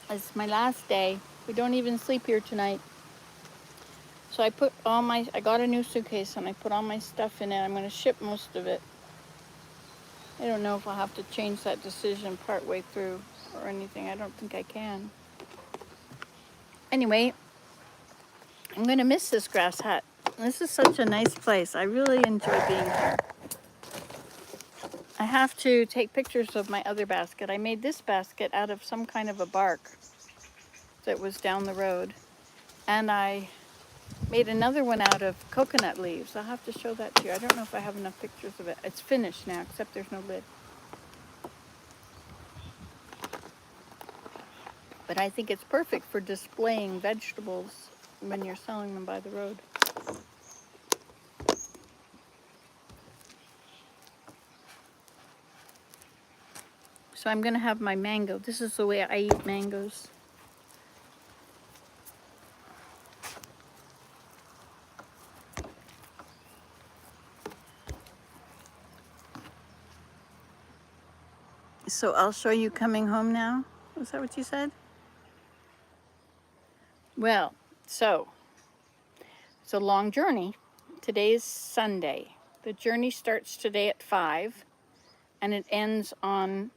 It's my last day. We don't even sleep here tonight. So I got a new suitcase and I put all my stuff in it. I'm going to ship most of it. I don't know if I'll have to change that decision partway through or anything. I don't think I can. Anyway, I'm going to miss this grass hut. This is such a nice place. I really enjoy being here. I have to take pictures of my other basket. I made this basket out of some kind of a bark that was down the road. And I made another one out of coconut leaves. I'll have to show that to you. I don't know if I have enough pictures of it. It's finished now, except there's no lid. But I think it's perfect for displaying vegetables when you're selling them by the road. So I'm going to have my mango. This is the way I eat mangoes. So I'll show you coming home now. Was that what you said? Well, so it's a long journey. Today is Sunday. The journey starts today at 5 and it ends on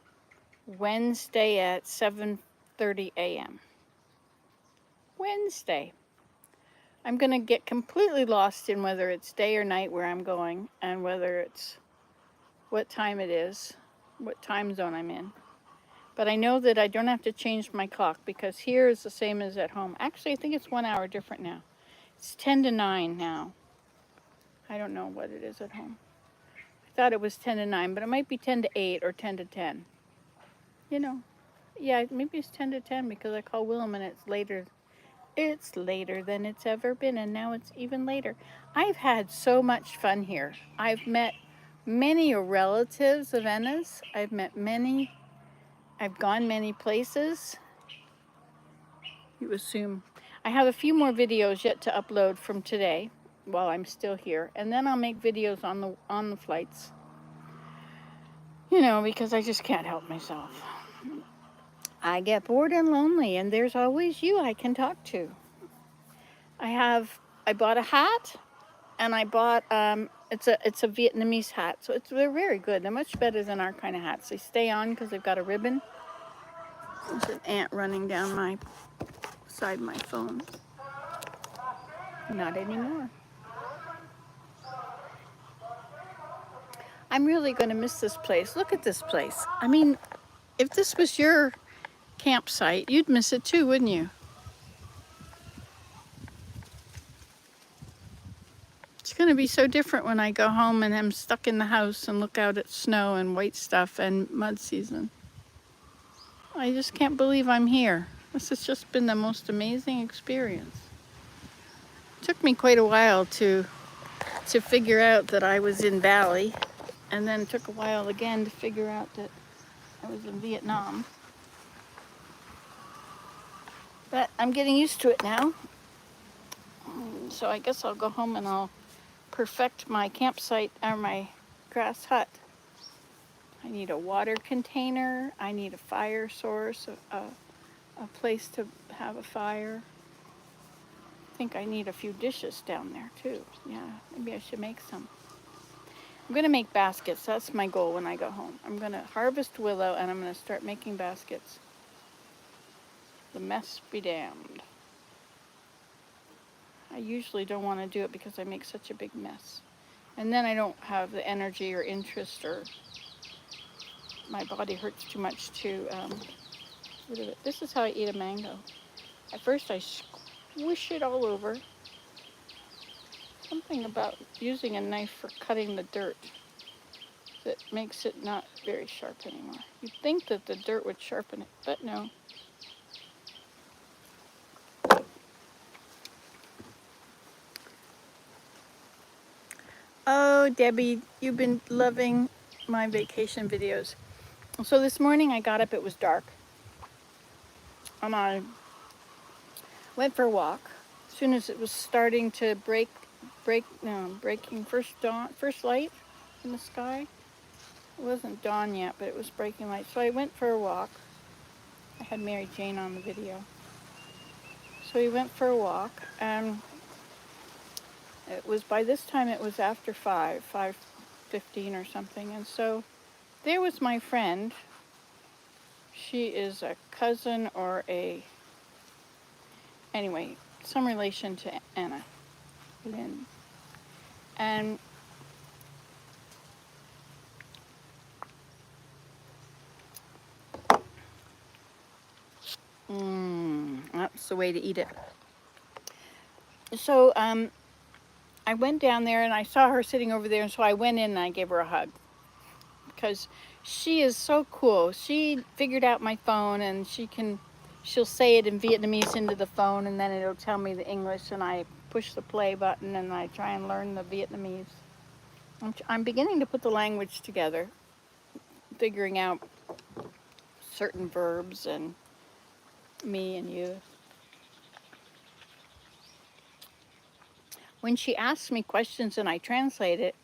Wednesday at 7:30 a.m. Wednesday. I'm going to get completely lost in whether it's day or night where I'm going and whether it's what time it is, what time zone I'm in. But I know that I don't have to change my clock because here is the same as at home. Actually, I think it's 1 hour different now. It's 10 to 9 now. I don't know what it is at home. I thought it was 10 to 9, but it might be 10 to 8 or 10 to 10. You know, yeah, maybe it's 10 to 10 because I call Willem and it's later. It's later than it's ever been, and now it's even later. I've had so much fun here. I've met many relatives of Enna's. I've gone many places. You assume. I have a few more videos yet to upload from today while I'm still here, and then I'll make videos on the flights. You know, because I just can't help myself. I get bored and lonely, and there's always you I can talk to. I bought a hat, and I bought it's a Vietnamese hat, so they're very good. They're much better than our kind of hats. They stay on because they've got a ribbon. There's an ant running down my phone. Not anymore. I'm really going to miss this place. Look at this place. I mean, if this was your campsite, you'd miss it too, wouldn't you? It's going to be so different when I go home and I'm stuck in the house and look out at snow and white stuff and mud season. I just can't believe I'm here. This has just been the most amazing experience. It took me quite a while to figure out that I was in Bali, and then it took a while again to figure out that I was in Vietnam. But I'm getting used to it now. So I guess I'll go home and I'll perfect my campsite or my grass hut. I need a water container. I need a fire source, a place to have a fire. I think I need a few dishes down there too. Yeah, maybe I should make some. I'm going to make baskets. That's my goal when I go home. I'm going to harvest willow and I'm going to start making baskets. The mess be damned. I usually don't want to do it because I make such a big mess. And then I don't have the energy or interest, or my body hurts too much to rid of it. This is how I eat a mango. At first I squish it all over. Something about using a knife for cutting the dirt that makes it not very sharp anymore. You'd think that the dirt would sharpen it, but no. Oh, Debbie, you've been loving my vacation videos. So this morning I got up, it was dark. And I went for a walk. As soon as it was starting to breaking first light in the sky. It wasn't dawn yet, but it was breaking light. So I went for a walk. I had Mary Jane on the video. So we went for a walk, and it was, by this time it was after 5:15 or something, and so there was my friend. She is a cousin or anyway, some relation to Anna Lynn. And that's the way to eat it. So I went down there and I saw her sitting over there, and so I went in and I gave her a hug because she is so cool. She figured out my phone, and she'll say it in Vietnamese into the phone, and then it'll tell me the English, and I push the play button and I try and learn the Vietnamese. I'm beginning to put the language together, figuring out certain verbs and me and you. When she asks me questions and I translate it,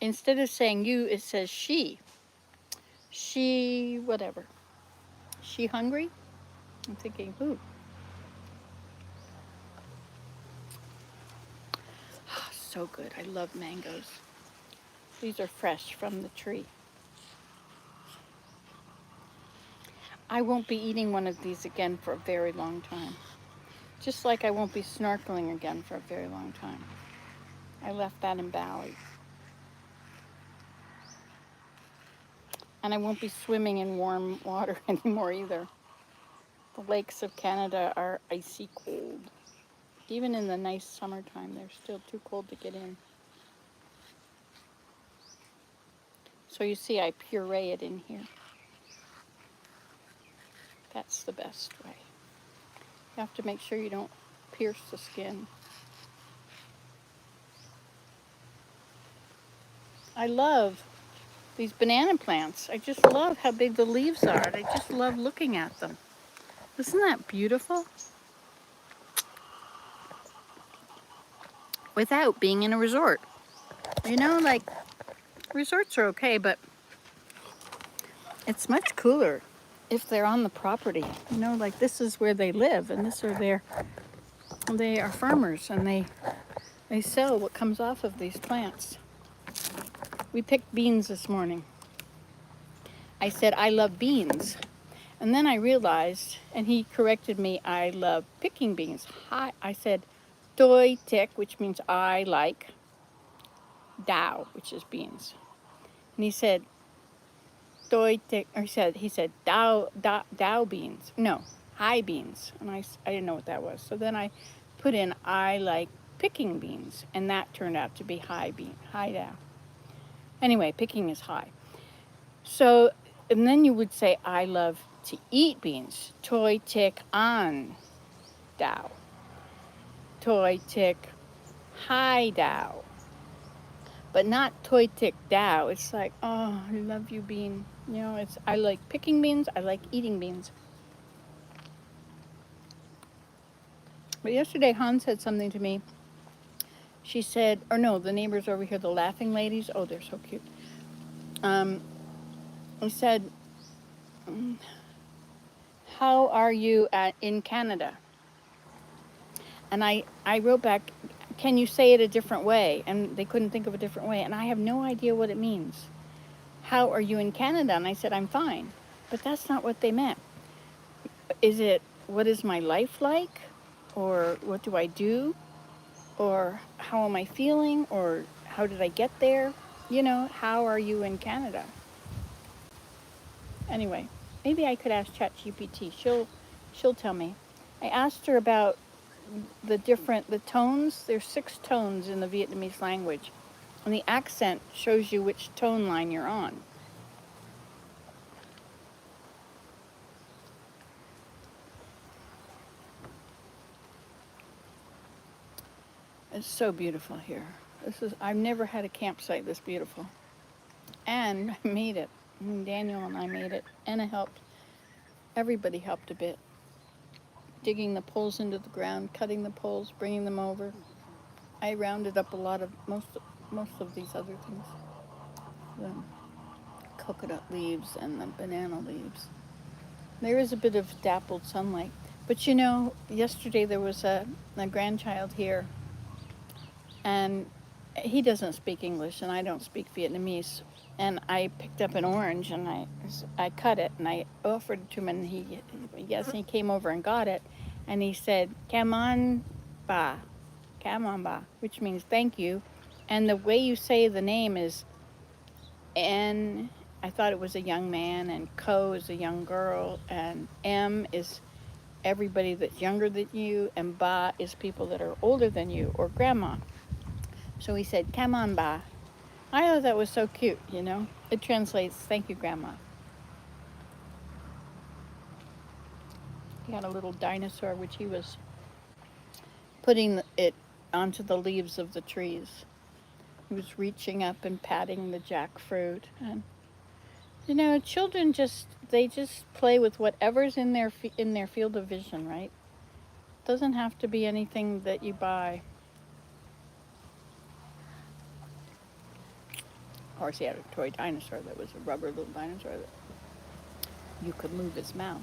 instead of saying you, it says she. She, whatever. She hungry? I'm thinking, who? So good. I love mangoes. These are fresh from the tree. I won't be eating one of these again for a very long time. Just like I won't be snorkeling again for a very long time. I left that in Bali. And I won't be swimming in warm water anymore either. The lakes of Canada are icy cold. Even in the nice summertime, they're still too cold to get in. So you see, I puree it in here. That's the best way. You have to make sure you don't pierce the skin. I love these banana plants. I just love how big the leaves are. I just love looking at them. Isn't that beautiful? Without being in a resort. You know, like, resorts are okay, but it's much cooler if they're on the property. You know, like this is where they live, and they are farmers, and they sell what comes off of these plants. We picked beans this morning. I said, I love beans. And then I realized, and he corrected me, I love picking beans. Hi, I said, Doi tik, which means I like, Dao, which is beans. And he said, Doi tik, or he said, Dao beans. No, high beans. And I didn't know what that was. So then I put in, I like picking beans. And that turned out to be high Dao. Anyway, picking is high. So, and then you would say, I love to eat beans. Toi tik an Dao. Toi tik hai Dao. But not toi tik Dao. It's like, oh, I love you, bean. You know, I like picking beans. I like eating beans. But yesterday, Han said something to me. She said, or no, the neighbors over here, the laughing ladies. Oh, they're so cute. He said, how are you in Canada? And I wrote back, can you say it a different way? And they couldn't think of a different way. And I have no idea what it means. How are you in Canada? And I said, I'm fine. But that's not what they meant. Is it, what is my life like? Or what do I do? Or how am I feeling? Or how did I get there? You know, how are you in Canada? Anyway, maybe I could ask ChatGPT. She'll tell me. I asked her about the tones. There's 6 tones in the Vietnamese language. And the accent shows you which tone line you're on. It's so beautiful here. I've never had a campsite this beautiful. And I made it. Daniel and I made it. Anna helped. Everybody helped a bit. Digging the poles into the ground, cutting the poles, bringing them over. I rounded up a lot of most of these other things. The coconut leaves and the banana leaves. There is a bit of dappled sunlight. But you know, yesterday there was a grandchild here, and he doesn't speak English, and I don't speak Vietnamese. And I picked up an orange, and I cut it, and I offered it to him, and he came over and got it, and he said, "Come on, ba, come on, ba," which means thank you. And the way you say the name is N. I thought it was a young man, and Ko is a young girl, and M is everybody that's younger than you, and Ba is people that are older than you or grandma. So he said, "Come on, Ba." I thought that was so cute, you know? It translates, "Thank you, Grandma." He had a little dinosaur which he was putting it onto the leaves of the trees. He was reaching up and patting the jackfruit. And you know, children they just play with whatever's in their field of vision, right? It doesn't have to be anything that you buy. Of course, he had a toy dinosaur that was a rubber little dinosaur that you could move his mouth.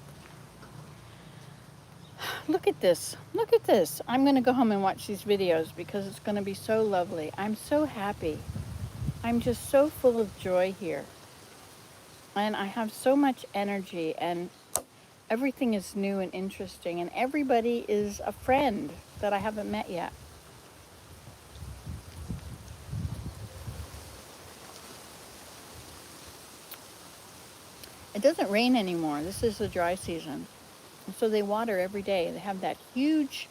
Look at this. Look at this. I'm going to go home and watch these videos because it's going to be so lovely. I'm so happy. I'm just so full of joy here. And I have so much energy, and everything is new and interesting, and everybody is a friend that I haven't met yet. It doesn't rain anymore. This is the dry season. And so they water every day. They have that huge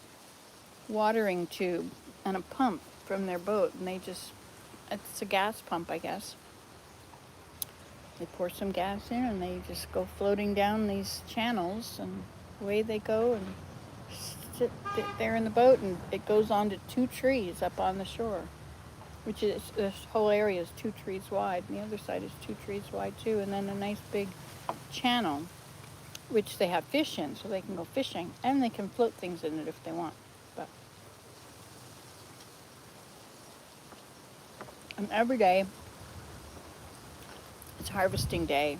watering tube and a pump from their boat, and it's a gas pump, I guess. They pour some gas in, and they just go floating down these channels, and away they go and sit there in the boat, and it goes on to 2 trees up on the shore, which is, this whole area is 2 trees wide, and the other side is 2 trees wide too, and then a nice big channel, which they have fish in, so they can go fishing, and they can float things in it if they want. But and every day, it's harvesting day.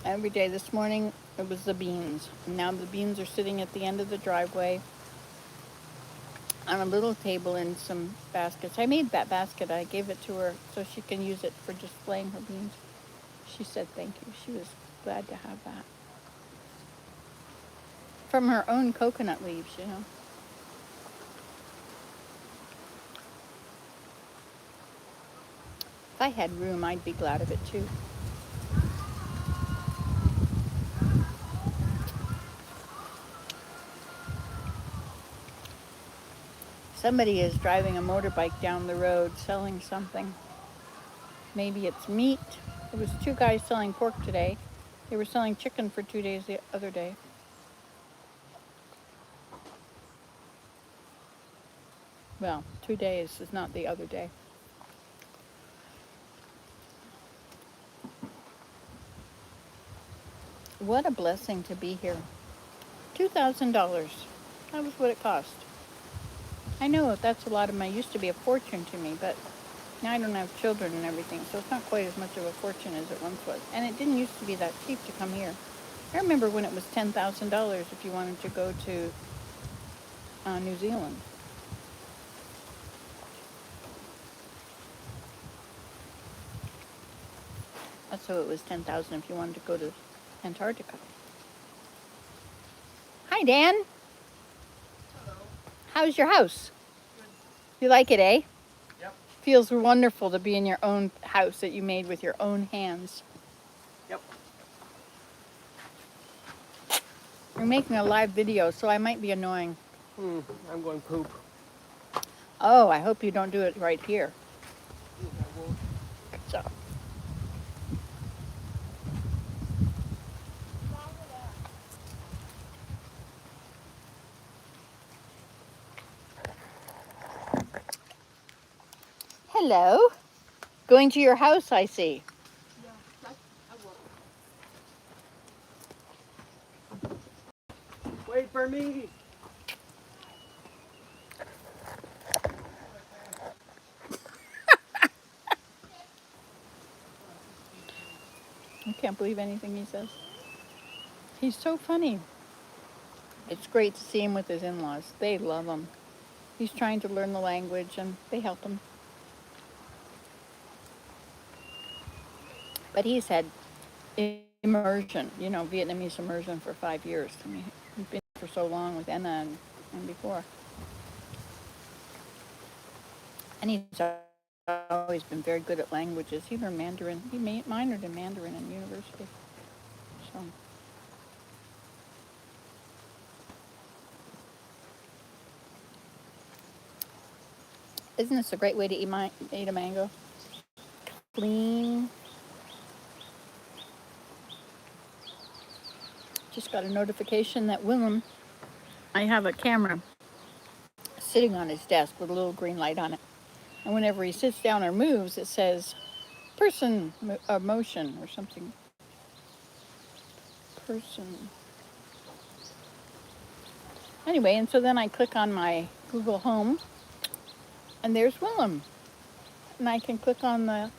Every day. This morning, it was the beans. And now the beans are sitting at the end of the driveway on a little table in some baskets. I made that basket. I gave it to her so she can use it for displaying her beans. She said thank you. She was glad to have that. From her own coconut leaves, you know. If I had room, I'd be glad of it too. Somebody is driving a motorbike down the road selling something. Maybe it's meat. There was 2 guys selling pork today. They were selling chicken for 2 days the other day. Well, 2 days is not the other day. What a blessing to be here. $2,000. That was what it cost. I know that's a lot of money. It used to be a fortune to me, but now I don't have children and everything, so it's not quite as much of a fortune as it once was. And it didn't used to be that cheap to come here. I remember when it was $10,000 if you wanted to go to New Zealand. So it was $10,000 if you wanted to go to Antarctica. Hi, Dan. Hello. How's your house? Good. You like it, eh? Yep. Feels wonderful to be in your own house that you made with your own hands. Yep. We're making a live video, so I might be annoying. I'm going poop. Oh, I hope you don't do it right here. I won't. Good job. Hello. Going to your house, I see. Yeah, I will. Wait for me. I can't believe anything he says. He's so funny. It's great to see him with his in-laws. They love him. He's trying to learn the language and they help him. But he's had immersion, Vietnamese immersion for 5 years. I mean, he's been for so long with Anna and before. And he's always been very good at languages. He learned Mandarin. He minored in Mandarin in university. So. Isn't this a great way to eat a mango? Clean. Just got a notification that Willem, I have a camera sitting on his desk with a little green light on it. And whenever he sits down or moves, it says person, motion or something. Person. Anyway, and so then I click on my Google Home and there's Willem. And I can click on the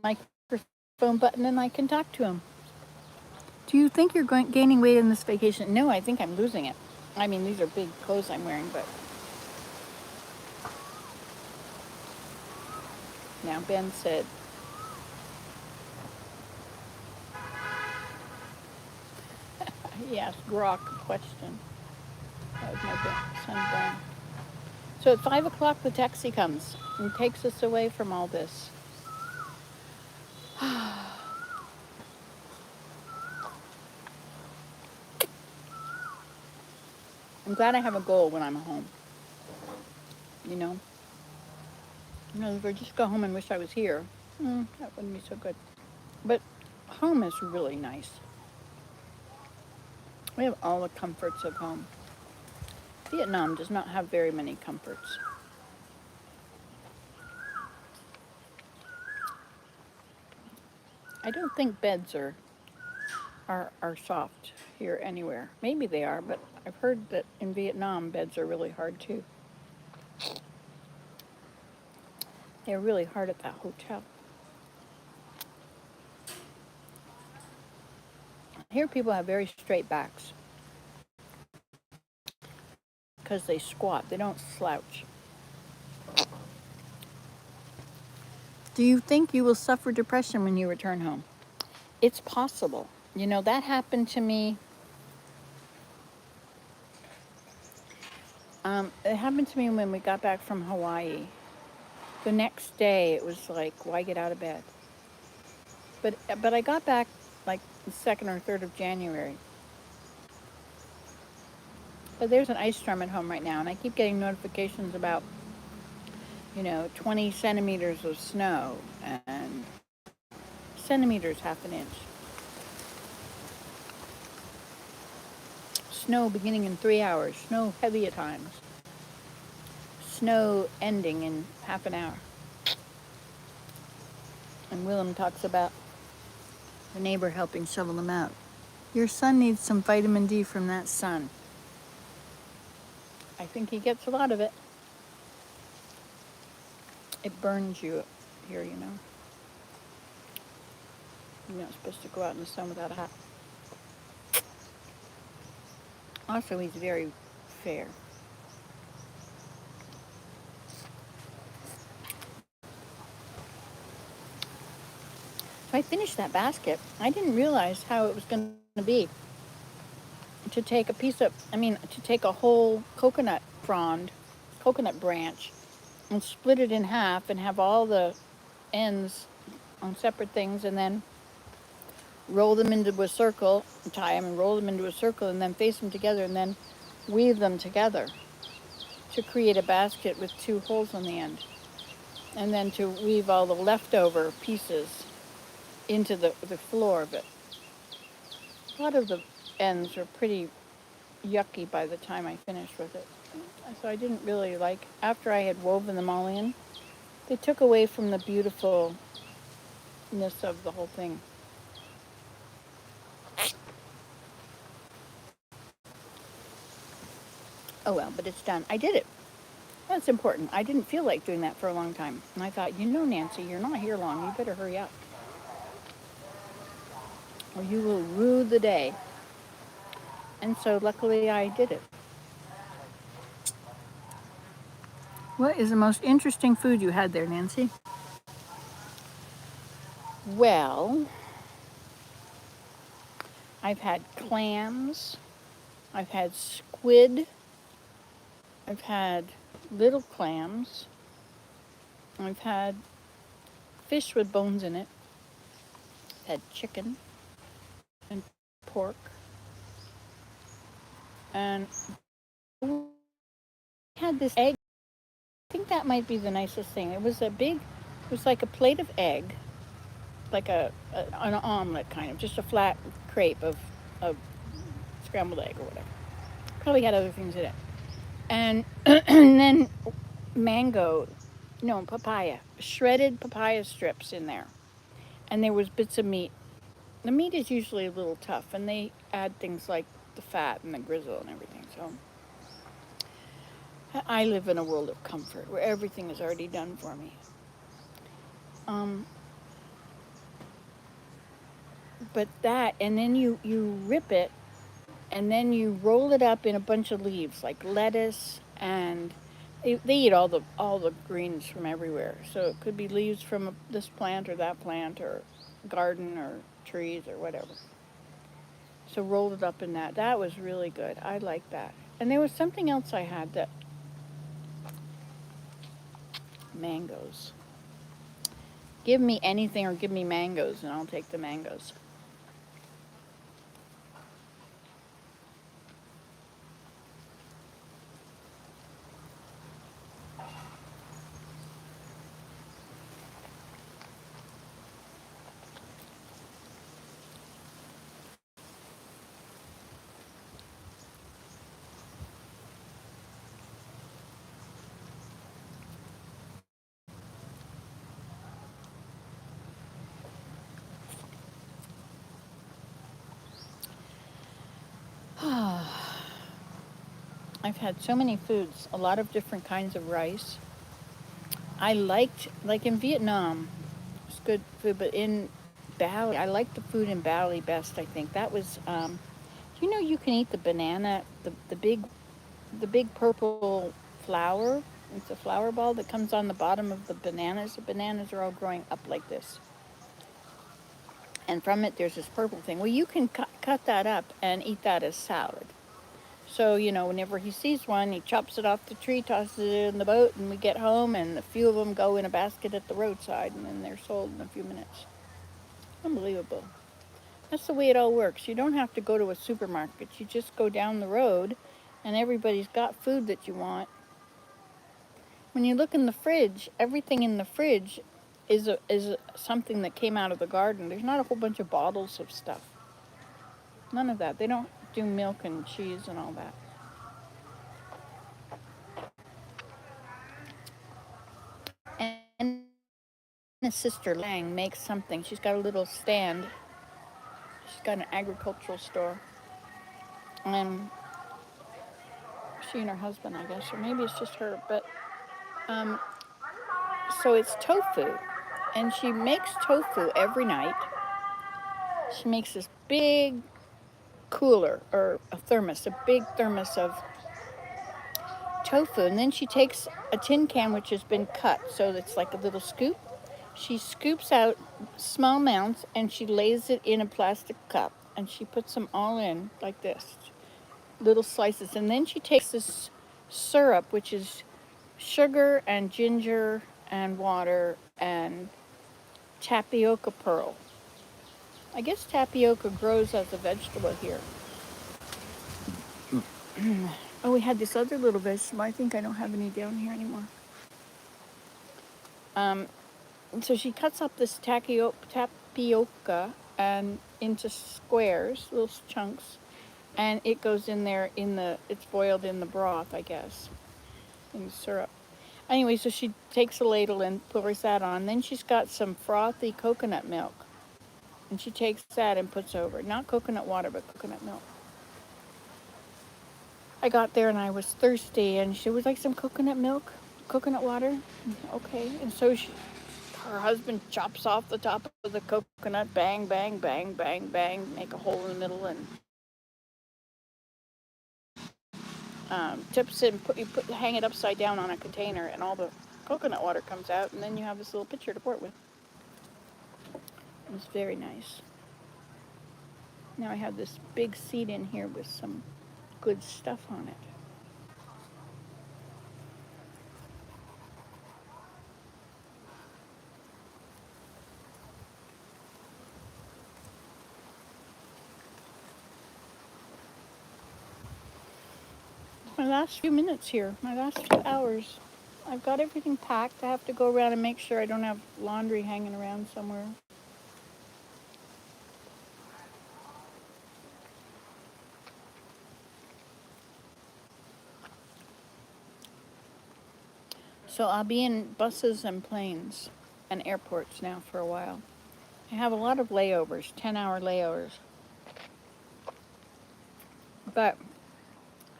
microphone button and I can talk to him. Do you think you're gaining weight in this vacation? No, I think I'm losing it. I mean, these are big clothes I'm wearing, but... Now, Ben said... he asked Grok a question. That was my son, Ben. So at 5 o'clock, the taxi comes and takes us away from all this. I'm glad I have a goal when I'm home. You know, if I just go home and wish I was here, that wouldn't be so good. But home is really nice. We have all the comforts of home. Vietnam does not have very many comforts. I don't think beds are soft here anywhere. Maybe they are, but I've heard that in Vietnam beds are really hard too. They're really hard at that hotel. Here people have very straight backs because they squat. They don't slouch. Do you think you will suffer depression when you return home? It's possible. That happened to me. It happened to me when we got back from Hawaii. The next day, it was like, why get out of bed? But I got back like the 2nd or 3rd of January. But there's an ice storm at home right now, and I keep getting notifications about, 20 centimeters of snow and centimeters, half an inch. Snow beginning in 3 hours, snow heavy at times. Snow ending in half an hour. And Willem talks about the neighbor helping shovel them out. Your son needs some vitamin D from that sun. I think he gets a lot of it. It burns you here, You're not supposed to go out in the sun without a hat. Also, he's very fair. So I finished that basket. I didn't realize how it was going to be to take a whole coconut branch, and split it in half and have all the ends on separate things, and then roll them into a circle, tie them and roll them into a circle, and then face them together, and then weave them together to create a basket with 2 holes on the end. And then to weave all the leftover pieces into the floor of it. A lot of the ends are pretty yucky by the time I finished with it. So I didn't really like, after I had woven them all in, they took away from the beautifulness of the whole thing. Oh well, but it's done. I did it. That's important. I didn't feel like doing that for a long time. And I thought, Nancy, you're not here long. You better hurry up. or you will rue the day. And so luckily I did it. What is the most interesting food you had there, Nancy? Well, I've had clams, I've had squid, I've had little clams, I've had fish with bones in it, I've had chicken and pork, and we had this egg. I think that might be the nicest thing. It was like a plate of egg, like an omelet kind of, just a flat crepe of scrambled egg or whatever. Probably had other things in it. And, and then mango, no, papaya, shredded papaya strips in there. And there was bits of meat. The meat is usually a little tough, and they add things like the fat and the grizzle and everything. So I live in a world of comfort where everything is already done for me. But that, and then you rip it, and then you roll it up in a bunch of leaves like lettuce, and they eat all the greens from everywhere. So it could be leaves from this plant or that plant or garden or trees or whatever. So rolled it up in that. That was really good. I like that. And there was something else I had that mangoes. Give me anything or give me mangoes, and I'll take the mangoes. I've had so many foods, a lot of different kinds of rice. I liked, like in Vietnam, it's good food, but in Bali, I liked the food in Bali best, I think. That was, you know, you can eat the banana, the big purple flower. It's a flower ball that comes on the bottom of the bananas. The bananas are all growing up like this. And from it, there's this purple thing. Well, you can cut that up and eat that as salad. So, you know, whenever he sees one, he chops it off the tree, tosses it in the boat, and we get home, and a few of them go in a basket at the roadside, and then they're sold in a few minutes. Unbelievable. That's the way it all works. You don't have to go to a supermarket. You just go down the road, and everybody's got food that you want. When you look in the fridge, everything in the fridge is something that came out of the garden. There's not a whole bunch of bottles of stuff. None of that. They don't do milk and cheese and all that. And his sister Lang makes something. She's got a little stand. She's got an agricultural store. And she and her husband, I guess, or maybe it's just her, but so it's tofu. And she makes tofu every night. She makes this big cooler or a thermos, a big thermos of tofu. And then she takes a tin can which has been cut so it's like a little scoop. She scoops out small amounts and she lays it in a plastic cup and she puts them all in like this, little slices. And then she takes this syrup, which is sugar and ginger and water and tapioca pearl. I guess tapioca grows as a vegetable here. Oh, we had this other little vegetable. I think I don't have any down here anymore. So she cuts up this tapioca and into squares, little chunks, and it goes in there it's boiled in the broth, I guess, in the syrup. Anyway, so she takes a ladle and pours that on. Then she's got some frothy coconut milk, and she takes that and puts over. Not coconut water, but coconut milk. I got there and I was thirsty, and she was like, some coconut milk, coconut water. Okay, and so she Her husband chops off the top of the coconut, bang, bang, bang, bang, bang, make a hole in the middle, and tips it and hang it upside down on a container, and all the coconut water comes out, and then you have this little pitcher to pour it with. It's very nice. Now I have this big seed in here with some good stuff on it. My last few minutes here, my last few hours. I've got everything packed. I have to go around and make sure I don't have laundry hanging around somewhere. So I'll be in buses and planes and airports now for a while. I have a lot of layovers, 10-hour layovers. But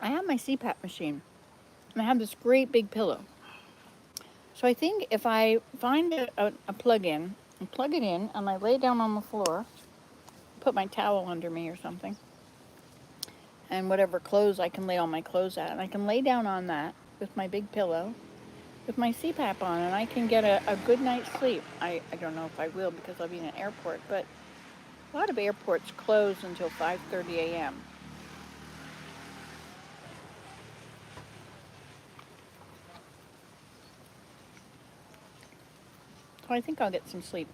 I have my CPAP machine, and I have this great big pillow. So I think if I find a plug-in and plug it in, and I lay down on the floor, put my towel under me or something, and whatever clothes I can lay all my clothes at, and I can lay down on that with my big pillow, with my CPAP on, and I can get a good night's sleep. I don't know if I will because I'll be in an airport, but a lot of airports close until 5:30 a.m. So I think I'll get some sleep.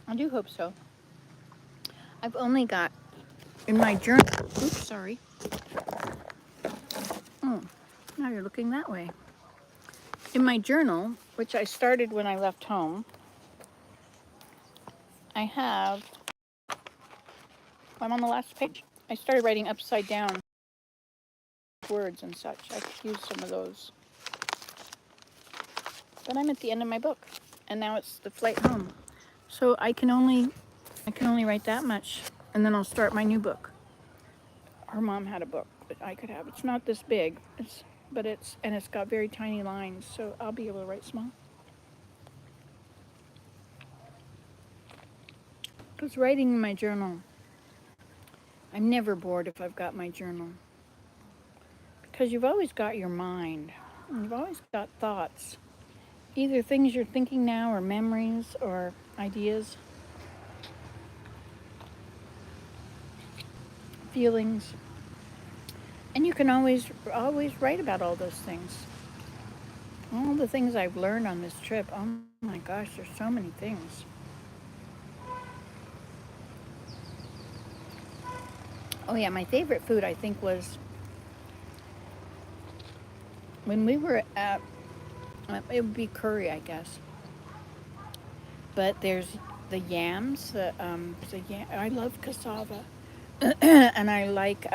I do hope so. I've only got in my journal. Oops, sorry. Now you're looking that way. In my journal, which I started when I left home, I have. I'm on the last page. I started writing upside down words and such. I could use some of those. But I'm at the end of my book, and now it's the flight home. So I can only write that much, and then I'll start my new book. Her mom had a book that I could have. It's not this big, it's got very tiny lines, so I'll be able to write small. Because writing in my journal, I'm never bored if I've got my journal. Because you've always got your mind, and you've always got thoughts. Either things you're thinking now, or memories, or ideas, feelings. And you can always write about all those things. All the things I've learned on this trip. Oh my gosh, there's so many things. Oh yeah, my favorite food I think was when we were at, it would be curry, I guess. But there's the yams, I love cassava. And I like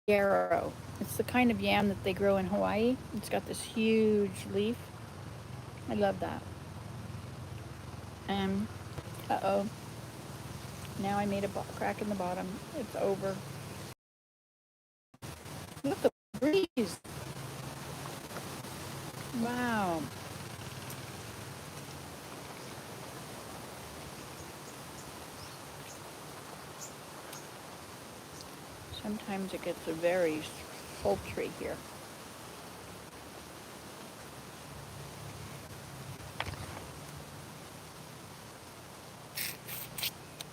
yarrow. It's the kind of yam that they grow in Hawaii. It's got this huge leaf. I love that. And, uh-oh. Now I made a crack in the bottom. It's over. Look at the breeze. Wow. Sometimes it gets very sultry here.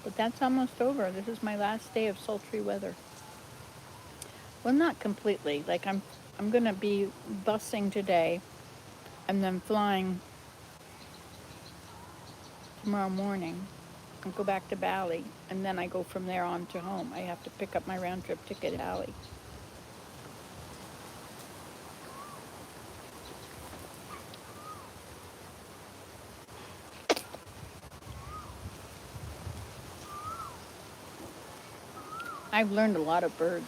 But that's almost over. This is my last day of sultry weather. Well, not completely. Like I'm going to be busing today and then flying tomorrow morning and go back to Bali, and then I go from there on to home. I have to pick up my round trip ticket at Bali. I've learned a lot of birds.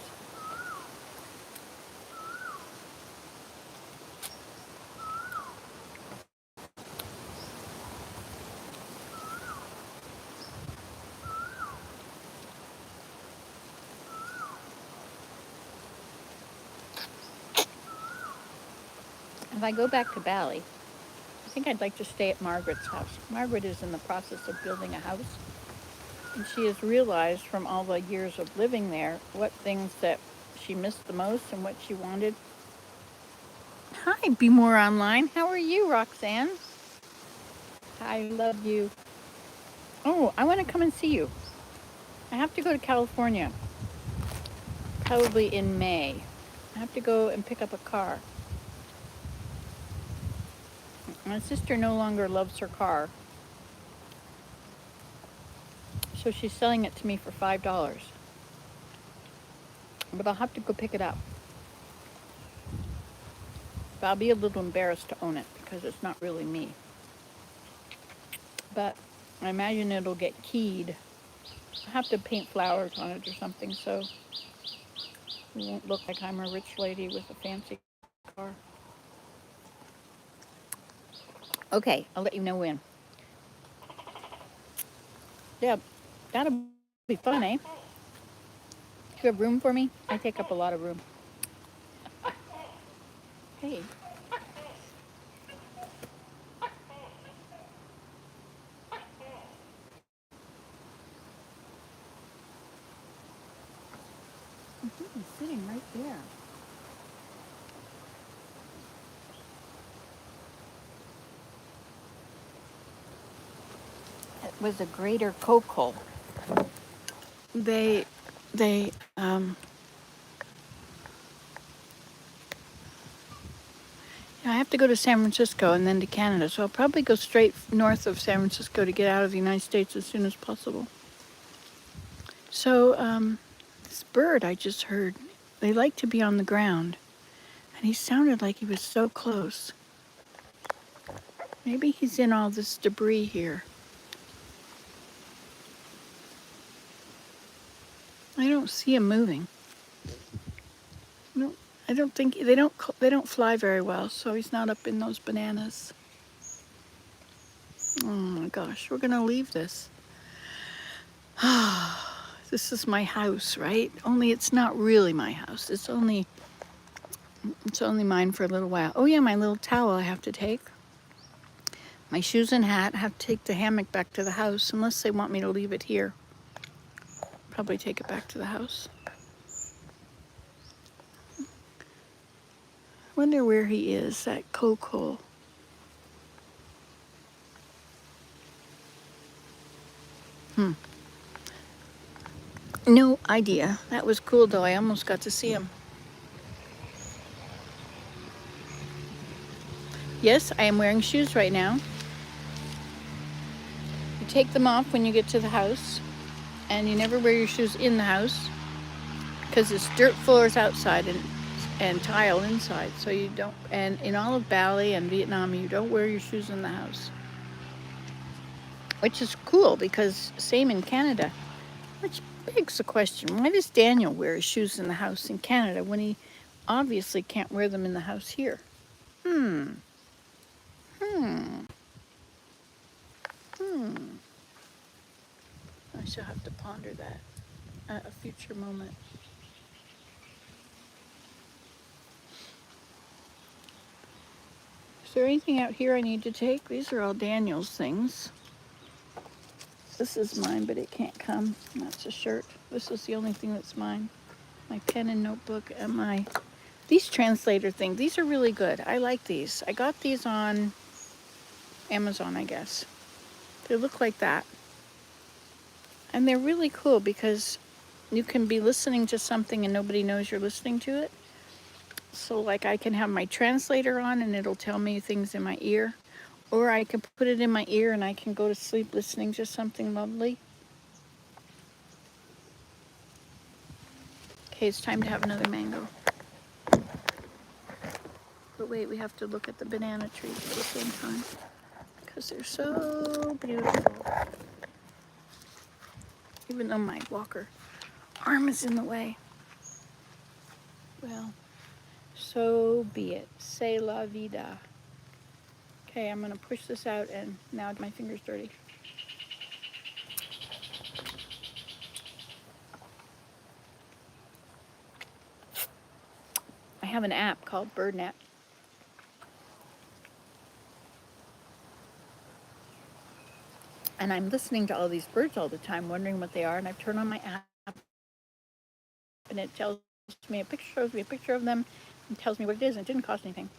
if I go back to Bali, I think I'd like to stay at Margaret's house. Margaret is in the process of building a house, and she has realized from all the years of living there what things that she missed the most and what she wanted. Hi, Be More Online. How are you, Roxanne? I love you. Oh, I want to come and see you. I have to go to California, probably in May. I have to go and pick up a car. My sister no longer loves her car, so she's selling it to me for $5. But I'll have to go pick it up. But I'll be a little embarrassed to own it because it's not really me. But I imagine it'll get keyed. I'll have to paint flowers on it or something so it won't look like I'm a rich lady with a fancy car. Okay, I'll let you know when. Yeah, that'll be fun, eh? Do you have room for me? I take up a lot of room. Hey. He's sitting right there. It was a greater cocoa. They, they, I have to go to San Francisco and then to Canada, so I'll probably go straight north of San Francisco to get out of the United States as soon as possible. So, this bird I just heard, they like to be on the ground, and he sounded like he was so close. Maybe he's in all this debris here. I don't see him moving. No, I don't think they don't fly very well, so he's not up in those bananas. Oh my gosh, we're gonna leave this. This is my house, right? Only it's not really my house. It's only mine for a little while. Oh yeah, my little towel I have to take. My shoes and hat. I have to take the hammock back to the house unless they want me to leave it here. Probably take it back to the house. Wonder where he is, that Coco. No idea. That was cool though. I almost got to see him. Yes, I am wearing shoes right now. You take them off when you get to the house, and you never wear your shoes in the house because it's dirt floors outside and tile inside. So you don't, and in all of Bali and Vietnam, you don't wear your shoes in the house. Which is cool because same in Canada. Which begs the question, why does Daniel wear his shoes in the house in Canada when he obviously can't wear them in the house here? I shall have to ponder that at a future moment. Is there anything out here I need to take? These are all Daniel's things. This is mine, but it can't come. That's a shirt. This is the only thing that's mine. My pen and notebook and these translator things. These are really good. I like these. I got these on Amazon, I guess. They look like that. And they're really cool because you can be listening to something and nobody knows you're listening to it. So like I can have my translator on and it'll tell me things in my ear. Or I can put it in my ear and I can go to sleep listening to something lovely. Okay, it's time to have another mango. But wait, we have to look at the banana trees at the same time because they're so beautiful. Even though my walker arm is in the way. Well, so be it. C'est la vida. Okay, I'm gonna push this out and now my finger's dirty. I have an app called BirdNet. And I'm listening to all these birds all the time, wondering what they are. And I've turned on my app, and it tells me a picture, shows me a picture of them, and tells me what it is. And it didn't cost anything.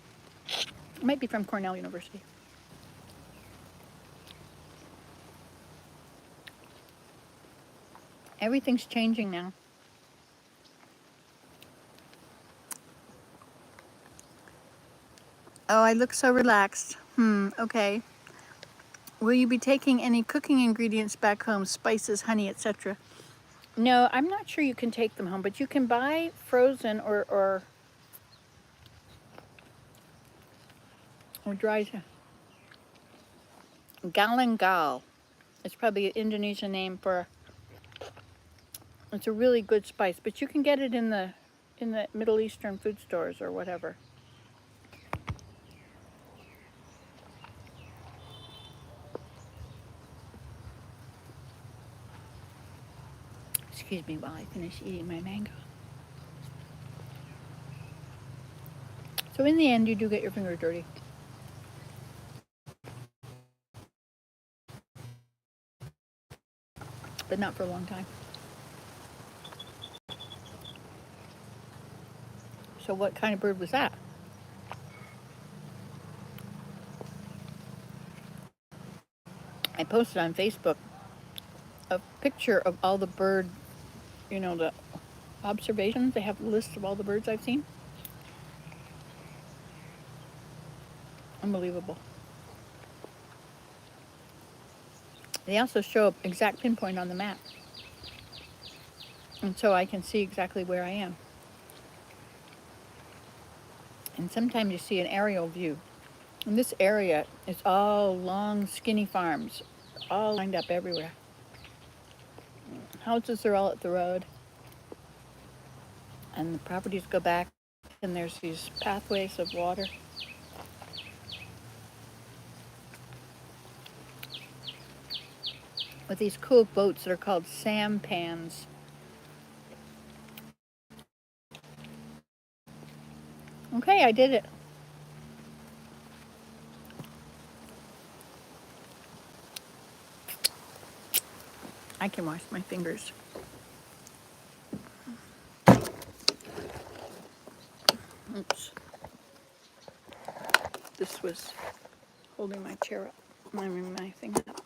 It might be from Cornell University. Everything's changing now. Oh, I look so relaxed. Okay. Will you be taking any cooking ingredients back home, spices, honey, etc.? No, I'm not sure you can take them home, but you can buy frozen or dried galangal. It's probably an Indonesian name for. It's a really good spice, but you can get it in the Middle Eastern food stores or whatever. Excuse me while I finish eating my mango. So in the end, you do get your fingers dirty. But not for a long time. So what kind of bird was that? I posted on Facebook a picture of all the bird, the observations. They have a list of all the birds I've seen. Unbelievable. They also show an exact pinpoint on the map. And so I can see exactly where I am. And sometimes you see an aerial view. And this area is all long, skinny farms, all lined up everywhere. Houses are all at the road. And the properties go back, and there's these pathways of water. With these cool boats that are called sampans. Okay, I did it. I can wash my fingers. Oops. This was holding my chair up. I mean, my thing up.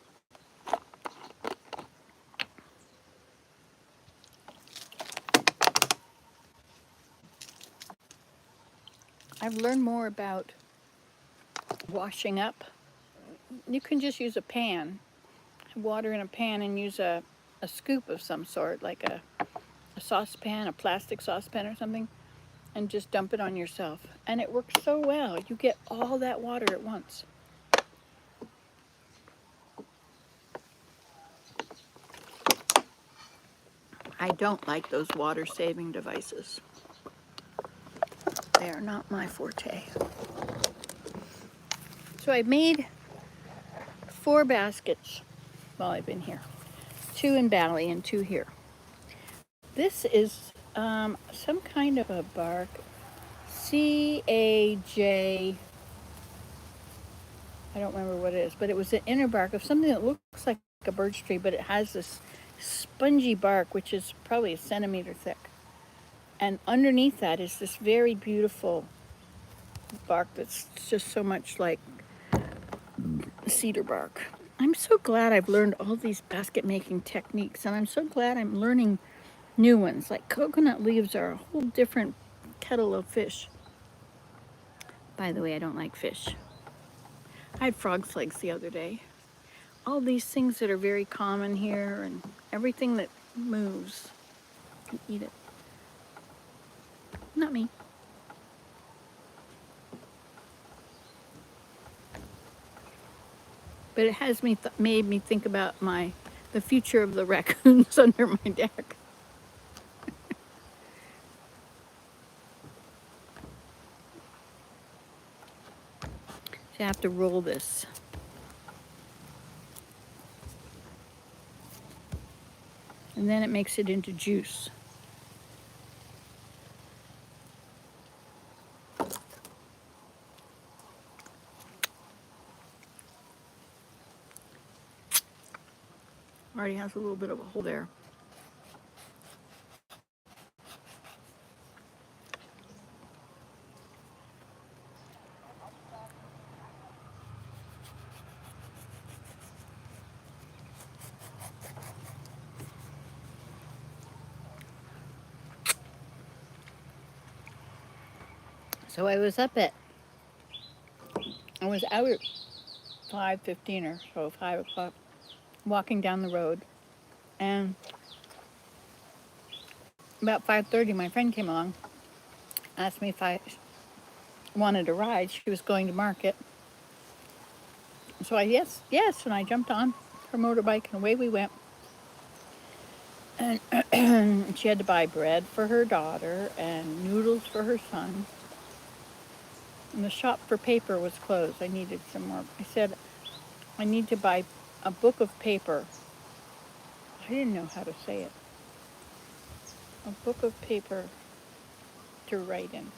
I've learned more about washing up. You can just use a pan, water in a pan, and use a scoop of some sort, like a saucepan, a plastic saucepan or something, and just dump it on yourself. And it works so well. You get all that water at once. I don't like those water-saving devices. They are not my forte. So I made 4 baskets while I've been here. 2 in Bali and 2 here. This is some kind of a bark. CAJ. I don't remember what it is, but it was the inner bark of something that looks like a birch tree, but it has this spongy bark, which is probably a centimeter thick. And underneath that is this very beautiful bark that's just so much like cedar bark. I'm so glad I've learned all these basket making techniques, and I'm so glad I'm learning new ones. Like coconut leaves are a whole different kettle of fish. By the way, I don't like fish. I had frog's legs the other day. All these things that are very common here, and everything that moves, you eat it. Not me. But it has made me think about the future of the raccoons under my deck. So I have to roll this. And then it makes it into juice. Already has a little bit of a hole there. So I was out at 5:15 or so, 5 o'clock, walking down the road, and about 5:30, my friend came along, asked me if I wanted a ride. She was going to market, so I yes, and I jumped on her motorbike, and away we went. And she had to buy bread for her daughter and noodles for her son. And the shop for paper was closed. I needed some more. I said, I need to buy a book of paper. I didn't know how to say it. A book of paper to write in.